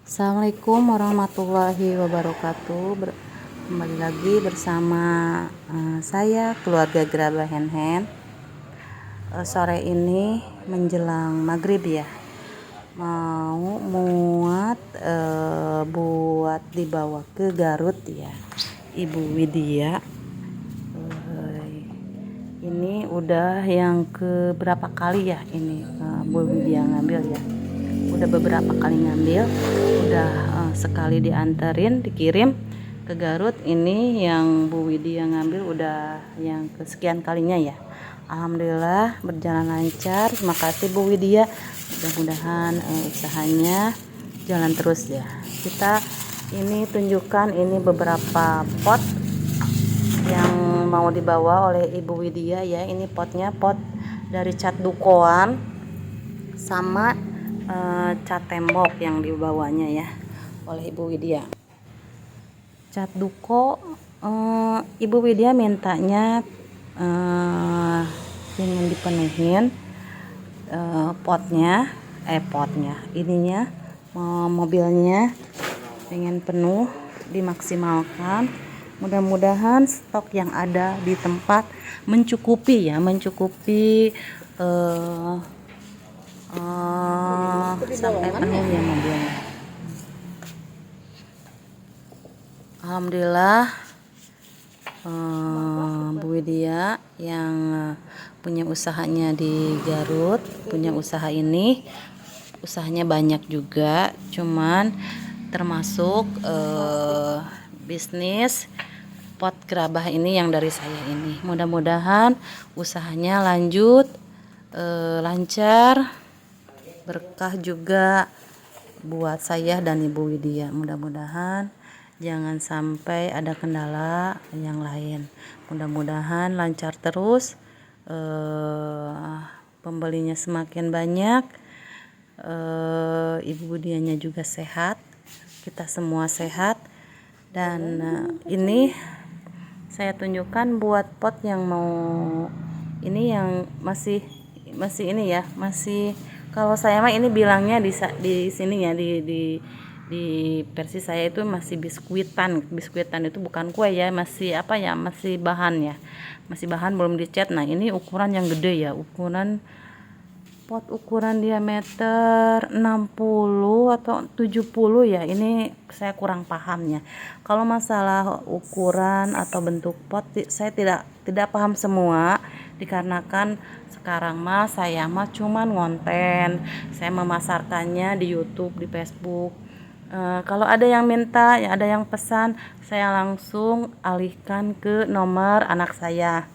Assalamualaikum warahmatullahi wabarakatuh. Kembali lagi bersama saya keluarga Gerabah Hen. Sore ini menjelang maghrib ya, mau muat buat dibawa ke Garut ya, Ibu Widya. Ini udah yang ke berapa kali ya ini Bu Widya ngambil ya. Udah beberapa kali ngambil, udah sekali dianterin dikirim ke Garut. Ini yang Bu Widya ngambil udah yang kesekian kalinya ya. Alhamdulillah berjalan lancar. Terima kasih Bu Widya, mudah-mudahan usahanya jalan terus ya. Kita ini tunjukkan ini beberapa pot yang mau dibawa oleh Ibu Widya ya. Ini potnya pot dari cat dukoan sama cat tembok yang dibawanya ya oleh Ibu Widya. Cat duko Ibu Widya mintanya ingin dipenuhin potnya ininya mobilnya pengen penuh, dimaksimalkan. Mudah-mudahan stok yang ada di tempat mencukupi sampai penuh ya mobilnya. Alhamdulillah Bu Widya yang punya usahanya di Garut, punya usaha ini, usahanya banyak juga, cuman termasuk bisnis pot gerabah ini yang dari saya ini. Mudah-mudahan usahanya lanjut lancar, berkah juga buat saya dan Ibu Widya. Mudah-mudahan jangan sampai ada kendala yang lain. Mudah-mudahan lancar terus, pembelinya semakin banyak, Ibu Widyanya juga sehat, kita semua sehat. Dan ini saya tunjukkan buat pot yang mau ini, yang masih ini ya, masih, kalau saya mah ini bilangnya di sini ya, di versi saya itu masih biskuitan itu bukan kue ya, masih apa ya, masih bahan ya, masih bahan belum dicat. Nah ini ukuran yang gede ya, pot ukuran diameter 60 atau 70 ya, ini saya kurang pahamnya. Kalau masalah ukuran atau bentuk pot saya tidak paham semua, dikarenakan sekarang mah saya mah cuman ngonten, saya memasarkannya di YouTube, di Facebook. Kalau ada yang minta, ya ada yang pesan, saya langsung alihkan ke nomor anak saya,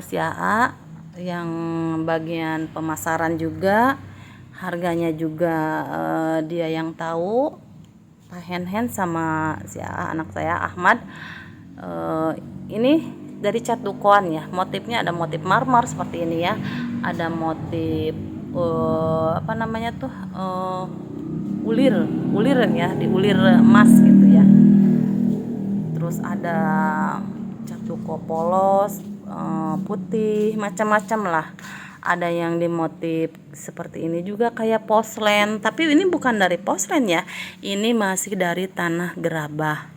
si AA, yang bagian pemasaran juga, harganya juga dia yang tahu, Pak Hen sama si AA, anak saya Ahmad. Ini dari cat dukoan ya, motifnya ada motif marmer seperti ini ya, ada motif apa namanya tuh, ulir ya, di ulir emas gitu ya. Terus ada cat duko polos, putih, macam-macam lah. Ada yang dimotif seperti ini juga kayak poslen, tapi ini bukan dari poslen ya, ini masih dari tanah gerabah,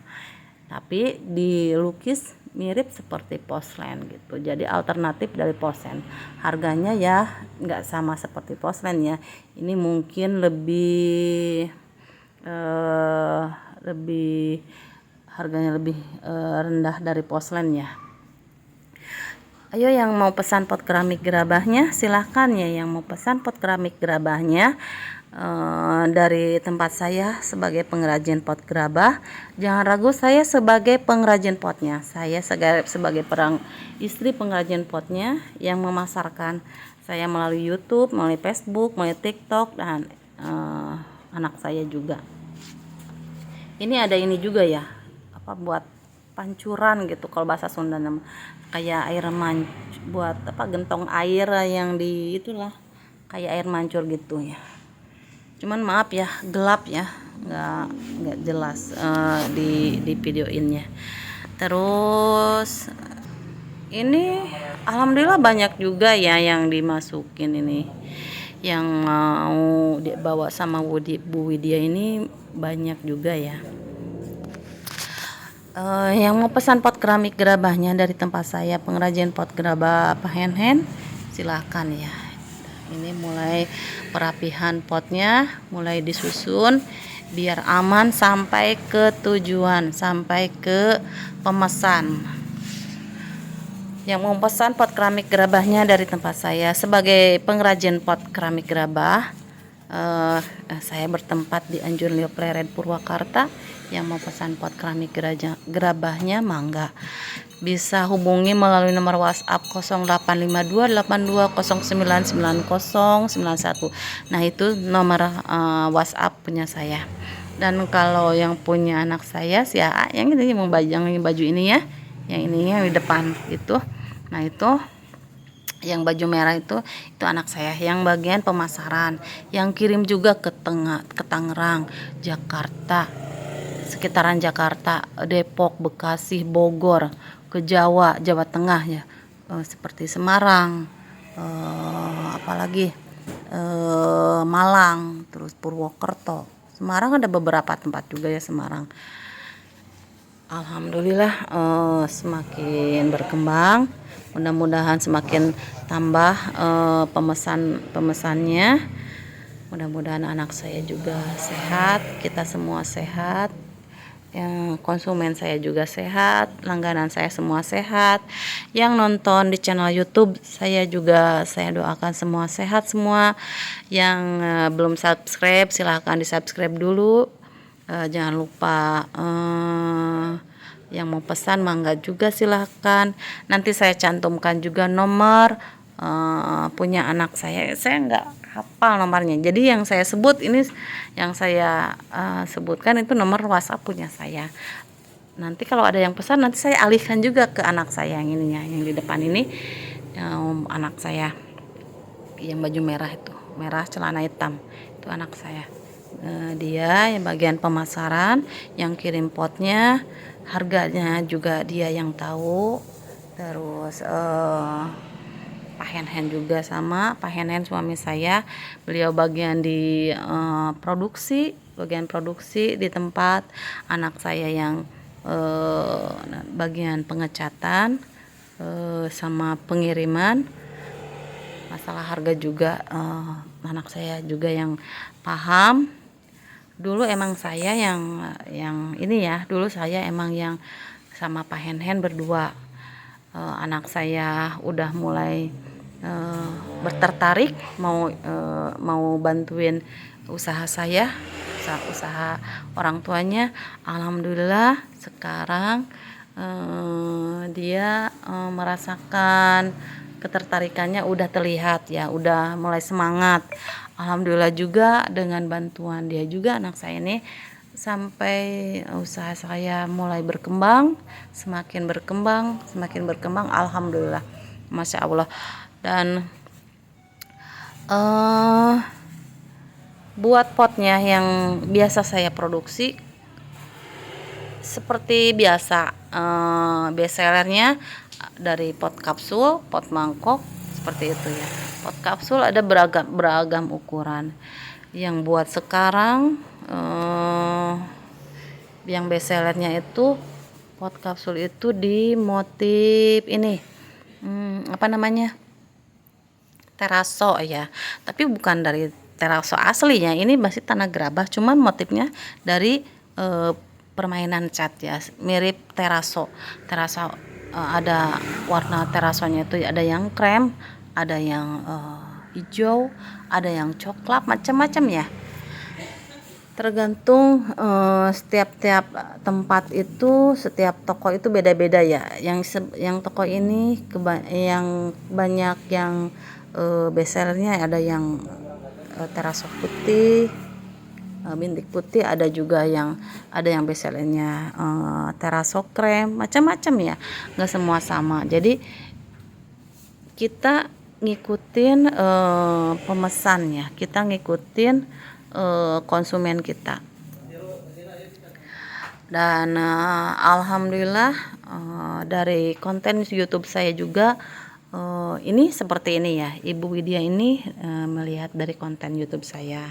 tapi dilukis mirip seperti poslen gitu. Jadi alternatif dari poslen. Harganya ya nggak sama seperti poslen ya, ini mungkin lebih harganya lebih rendah dari poslen ya. Ayo yang mau pesan pot keramik gerabahnya silahkan ya, yang mau pesan pot keramik gerabahnya dari tempat saya sebagai pengrajin pot gerabah. Jangan ragu, saya sebagai pengrajin potnya, saya sebagai istri pengrajin potnya yang memasarkan. Saya melalui YouTube, melalui Facebook, melalui TikTok, dan anak saya juga. Ini ada ini juga ya, apa, buat pancuran gitu kalau bahasa Sunda, kayak air buat apa, gentong air yang di itulah, kayak air mancur gitu ya. Cuman maaf ya, gelap ya, nggak jelas di videoinnya. Terus ini alhamdulillah banyak juga ya yang dimasukin ini, yang mau dibawa sama Bu Widya ini banyak juga ya. Yang mau pesan pot keramik gerabahnya dari tempat saya pengrajin pot gerabah hand silahkan ya. Ini mulai perapihan potnya, mulai disusun biar aman sampai ke tujuan, sampai ke pemesan. Yang mau pesan pot keramik gerabahnya dari tempat saya sebagai pengrajin pot keramik gerabah, saya bertempat di Anjun Lio Pleret Purwakarta. Yang mau pesan pot keramik gerabahnya mangga bisa hubungi melalui nomor WhatsApp 085282099091. Nah itu nomor WhatsApp punya saya. Dan kalau yang punya anak saya sih ya, yang ini mau baju ini ya, yang ini yang di depan itu. Nah itu yang baju merah itu anak saya yang bagian pemasaran, yang kirim juga ke Tangerang, Jakarta, sekitaran Jakarta, Depok, Bekasi, Bogor, ke Jawa Tengah ya, seperti Semarang, apalagi Malang, terus Purwokerto. Semarang ada beberapa tempat juga ya Semarang. Alhamdulillah semakin berkembang, mudah-mudahan semakin tambah pemesannya. Mudah-mudahan anak saya juga sehat, kita semua sehat, konsumen saya juga sehat, langganan saya semua sehat, yang nonton di channel YouTube saya juga saya doakan semua sehat semua. Yang belum subscribe silahkan di subscribe dulu. Jangan lupa yang mau pesan mangga juga silahkan. Nanti saya cantumkan juga nomor punya anak saya nggak hafal nomornya, jadi yang saya sebut ini, yang saya sebutkan itu nomor WhatsApp punya saya. Nanti kalau ada yang pesan nanti saya alihkan juga ke anak saya yang ininya, yang di depan ini, anak saya yang baju merah itu, merah celana hitam, itu anak saya. Dia yang bagian pemasaran, yang kirim potnya, harganya juga dia yang tahu. Terus Pak Hen juga sama, Pak Hen suami saya, beliau bagian di bagian produksi di tempat. Anak saya yang bagian pengecatan sama pengiriman. Masalah harga juga anak saya juga yang paham. Dulu emang saya yang ini ya, dulu saya emang yang sama Pak Hen berdua. Anak saya udah mulai bertertarik mau bantuin usaha saya, usaha orang tuanya. Alhamdulillah sekarang dia merasakan ketertarikannya udah terlihat ya, udah mulai semangat. Alhamdulillah juga dengan bantuan dia juga anak saya ini sampai usaha saya mulai berkembang, semakin berkembang, alhamdulillah, masya Allah. Dan buat potnya yang biasa saya produksi seperti biasa, best sellernya dari pot kapsul, pot mangkok, seperti itu ya. Pot kapsul ada beragam ukuran. Yang buat sekarang yang best sellernya itu pot kapsul itu di motif ini, apa namanya, teraso ya, tapi bukan dari teraso aslinya, ini masih tanah gerabah, cuman motifnya dari permainan cat ya, mirip teraso. Ada warna terasonya itu ada yang krem, ada yang hijau, ada yang coklat, macam-macam ya, tergantung setiap tempat itu, setiap toko itu beda-beda ya. Yang toko ini yang banyak yang bestsellernya ada yang teraso putih, bintik putih, ada juga yang bestsellernya teraso krem, macam-macam ya, nggak semua sama. Jadi kita ngikutin pemesannya, kita ngikutin konsumen kita. Dan alhamdulillah dari konten YouTube saya juga Ini seperti ini ya, Ibu Widya ini melihat dari konten YouTube saya.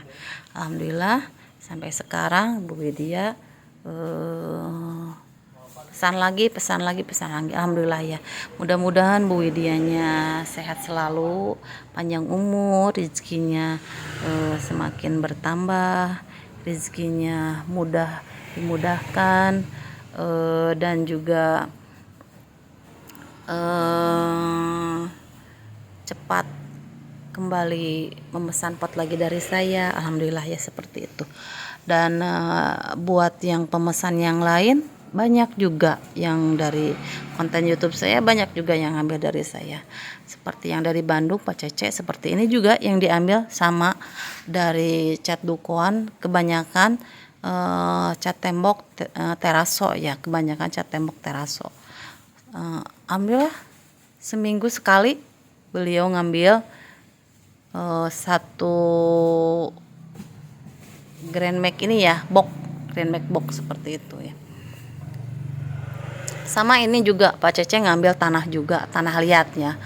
Alhamdulillah sampai sekarang Bu Widya pesan lagi. Alhamdulillah ya. Mudah-mudahan Bu Widyanya sehat selalu, panjang umur, rezekinya semakin bertambah, rezekinya dimudahkan, dan juga cepat kembali memesan pot lagi dari saya. Alhamdulillah ya, seperti itu. Dan buat yang pemesan yang lain, banyak juga yang dari konten YouTube saya, banyak juga yang ambil dari saya, seperti yang dari Bandung Pak Cece, seperti ini juga yang diambil, sama dari cat dukoan, kebanyakan cat tembok teraso ya, kebanyakan cat tembok teraso. Ambil seminggu sekali beliau ngambil satu Grand Max ini ya, Grand Max box seperti itu ya. Sama ini juga Pak Cece ngambil tanah juga, tanah liatnya.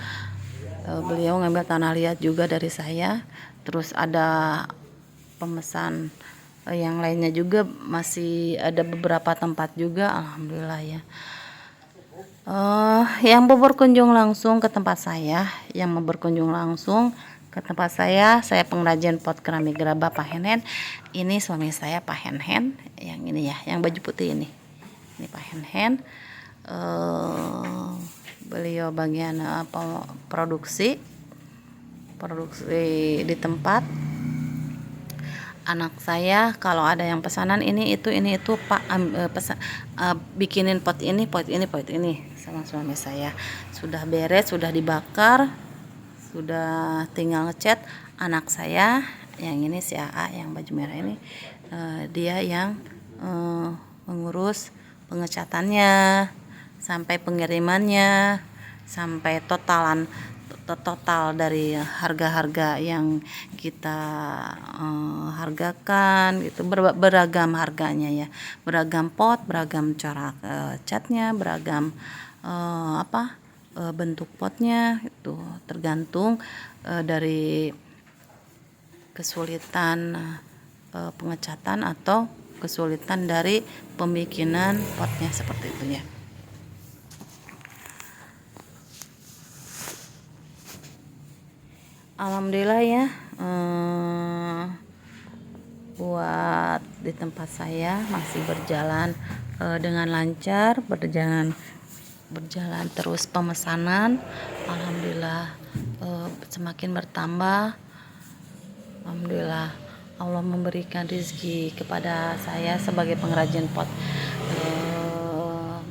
Beliau ngambil tanah liat juga dari saya. Terus ada pemesan yang lainnya juga, masih ada beberapa tempat juga. Alhamdulillah ya. Yang mau berkunjung langsung ke tempat saya, saya pengrajin pot keramik gerabah Pak Henhen. Ini suami saya Pak Henhen, yang ini ya, yang baju putih ini Pak Henhen. Beliau bagian produksi di tempat. Anak saya kalau ada yang pesanan ini itu Pak, bikinin pot ini sama suami saya. Sudah beres, sudah dibakar, sudah tinggal ngecat. Anak saya yang ini si AA yang baju merah ini, dia yang mengurus pengecatannya sampai pengirimannya, sampai total dari harga-harga yang kita hargakan itu beragam harganya ya, beragam pot, beragam corak catnya, beragam bentuk potnya, itu tergantung dari kesulitan pengecatan atau kesulitan dari pembikinan potnya, seperti itu ya. Alhamdulillah ya, buat di tempat saya masih berjalan dengan lancar, berjalan terus pemesanan. Alhamdulillah semakin bertambah. Alhamdulillah Allah memberikan rezeki kepada saya sebagai pengrajin pot.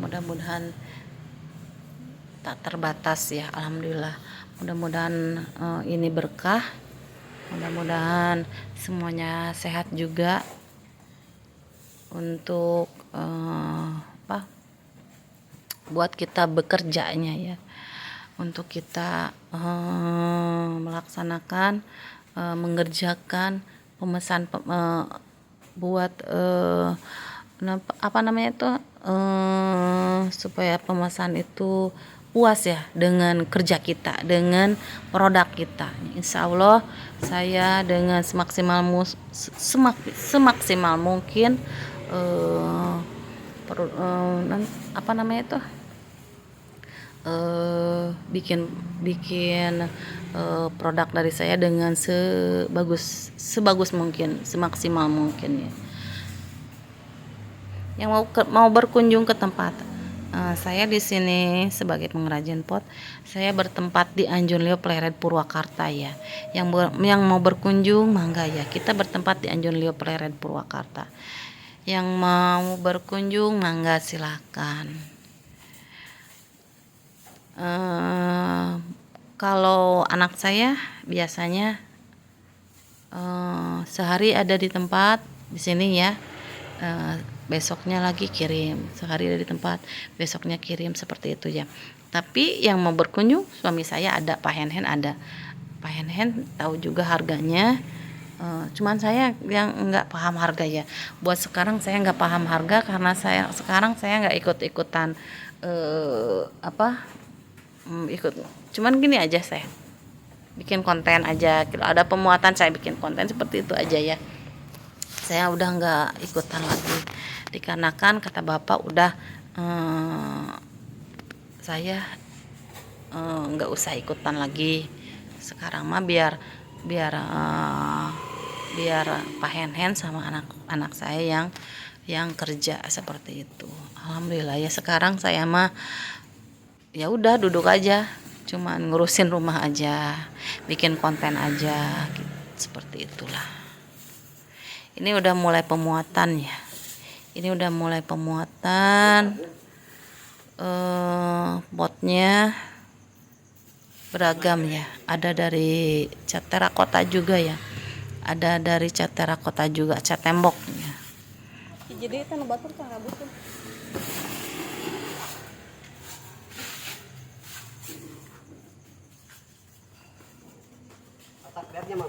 Mudah-mudahan tak terbatas ya. Alhamdulillah, mudah-mudahan ini berkah, mudah-mudahan semuanya sehat juga untuk buat kita bekerjanya ya, untuk kita melaksanakan mengerjakan pemesan buat supaya pemesan itu puas ya dengan kerja kita, dengan produk kita. Insya Allah saya dengan semaksimal mungkin bikin produk dari saya dengan sebagus mungkin, semaksimal mungkin ya. Yang mau berkunjung ke tempat saya di sini sebagai pengrajin pot, saya bertempat di Anjunlio Pleret Purwakarta ya. Yang mau berkunjung mangga ya, kita bertempat di Anjunlio Pleret Purwakarta. Yang mau berkunjung mangga silakan. Kalau anak saya biasanya sehari ada di tempat di sini ya, besoknya lagi kirim, sehari ada di tempat, besoknya kirim, seperti itu ya. Tapi yang mau berkunjung suami saya ada, Pak Henhen ada. Pak Henhen tahu juga harganya. Cuman saya yang nggak paham harga ya. Buat sekarang saya nggak paham harga karena sekarang saya nggak ikut-ikutan ikut. Cuman gini aja, saya bikin konten aja. Kalau ada pemuatan saya bikin konten seperti itu aja ya. Saya udah nggak ikutan lagi dikarenakan kata bapak udah saya nggak usah ikutan lagi sekarang mah, biar biar biar Pak Hen sama anak-anak saya yang kerja seperti itu. Alhamdulillah ya, sekarang saya mah ya udah duduk aja, cuman ngurusin rumah aja, bikin konten aja gitu, seperti itulah. Ini udah mulai pemuatan ya, ini udah mulai pemuatan. Potnya beragam ya, ada dari cat terakota juga ya, ada dari cat terakota juga, cat tembok ya. Jadi itu batur kan rambut tuh. Atak bednya mah.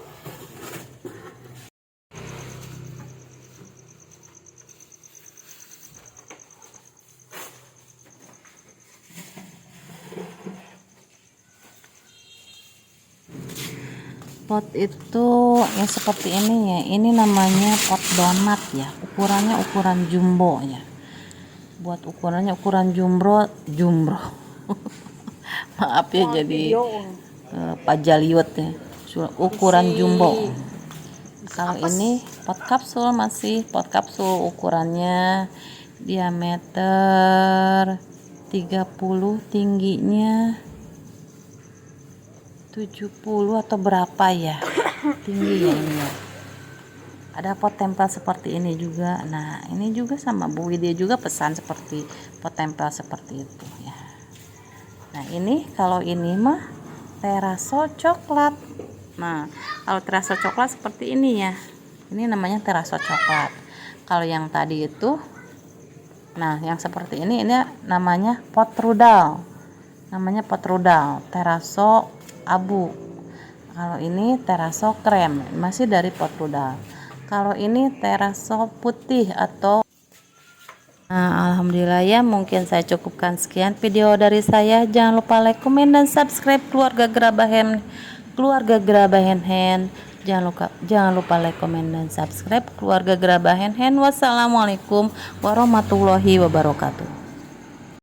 Pot itu yang seperti ini ya, ini namanya pot donat ya, ukurannya ukuran jumbo ya. Buat ukurannya ukuran jumbo maaf ya, jadi pajaliut ya, ukuran jumbo. Kalau ini pot kapsul, masih pot kapsul, ukurannya diameter 30, tingginya 70 atau berapa ya tinggi ya ini ya. Ada pot tempel seperti ini juga. Nah ini juga sama Bu Widya juga pesan seperti pot tempel seperti itu ya. Nah ini kalau ini mah teraso coklat. Nah kalau teraso coklat seperti ini ya, ini namanya teraso coklat. Kalau yang tadi itu, nah yang seperti ini namanya pot rudal, namanya pot rudal teraso abu. Kalau ini teraso krem, masih dari pot rudal. Kalau ini teraso putih atau alhamdulillah ya, mungkin saya cukupkan sekian video dari saya. Jangan lupa like, komen, dan subscribe keluarga Grabahen Hen. Jangan lupa like, komen, dan subscribe keluarga Grabahen Hen. Wassalamualaikum warahmatullahi wabarakatuh.